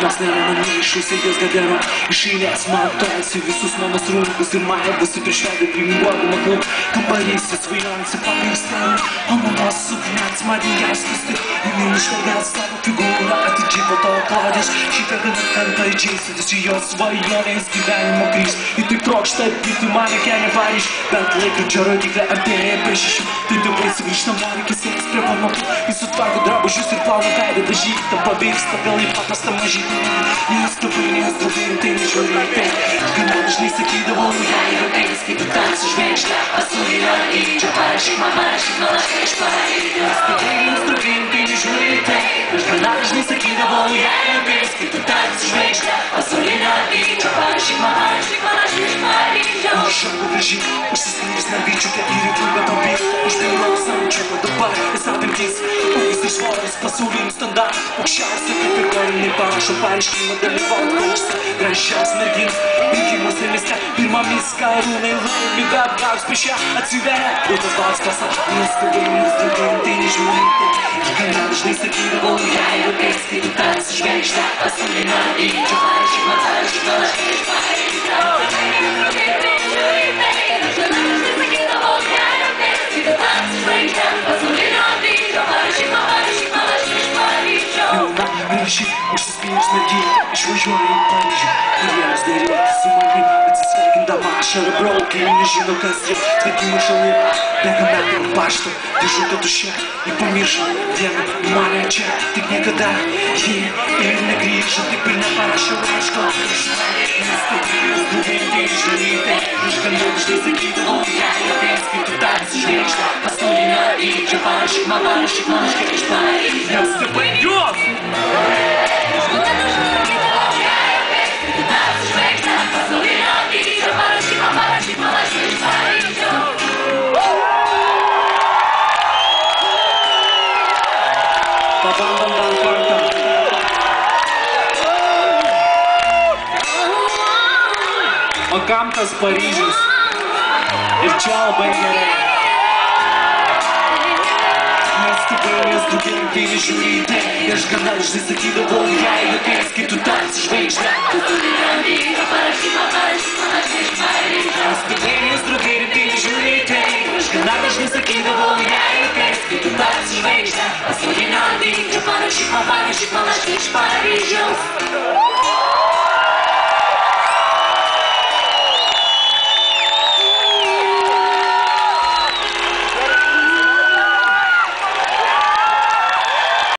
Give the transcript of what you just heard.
Mes nemanaišus eilės gadero iš eilės matosi visus mano rūbus ir maivasi prieš veidą priminguodama klub kambarys įsvajonsi pagrįstai o mamos suknens madingesnis tik jinai išvegęs savo figūrą atidžiai po to klodės šitą gana džiaisis į jos svajonės gyvenimo grįž į taip trokšta atgyti manekenę Paryž bet laikrodžio rodyklė artėja prie 6 tai dabar sugrįžta monikis eis prie pamokų jis sutvarko drabužius ir plauna veidą dažytą pavirsta vėl į paprastą mažytį nes draugai rimtai nežiūri į tai gana dažnai sakydavau jei juokais kai tu tamsi žvaigždė pasaulinio dydžio parašyk man laišką iš Paryžiaus nes draugai rimtai nežiūri į tai aš gana dažnai sakydavau jei juokais kai tu tamsi žvaigždė pasaulinio dydžio parašyk man laišką iš Paryžiaus Užšarbu vežyk, užsiskyrus mergaičiukę į rytų betobį Užbėrau samčiu, o dabar vis apimtys Ūgis ir svoris, pasaulinių standartų Aukščiausia kaip ir kariniai parašo pareiškimą dalyvauti aukštą gražios merginos rinkimuose mieste Pirmomis karūnai laimi, bet gauks prieš ją atsiveria Ir tas balks pasakė, nestebėjimus draugai tai nežiūri tai Gana dažnai sakydavau, jei juokais, kai tu tamsi žvaigždė pasaulinio dydžio parašyk man laišką iš Paryžiaus Užsispyrus merginą, išvažiuoju į Paryžių Karjeros daryti su manim, atsisveikindama ašarą braukia Ir nežino kas jie, tvarkymai šalai Bėga metai ant pašto, dėžutė tuščia Ir pamiršo dieną, mane čia Tik niekada jie ir negrįžo Taip ir neparašė laiško Nes tautinės draugai žalytai Aš gana dažnai sakydavau, jei juokais kai tu tamsi žvaigždė pasaulinio dydžio parašyk man laišką iš Paryžiaus Nes tai baigios! Pabandom dar kartą. O kam tas Paryžius? Ir čia labai gerai. Nes draugai rimtai nežiūri į tai Aš gana dažnai sakydavau, jei juokais, kai tu tamsi žvaigždė pasaulinio dydžio parašyk man laišką iš Paryžiaus Nes draugai rimtai nežiūri į tai Aš gana dažnai sakydavau, jei juokais, kai tu tamsi žvaigždė pasaulinio dydžio parašyk man laišką iš Paryžiaus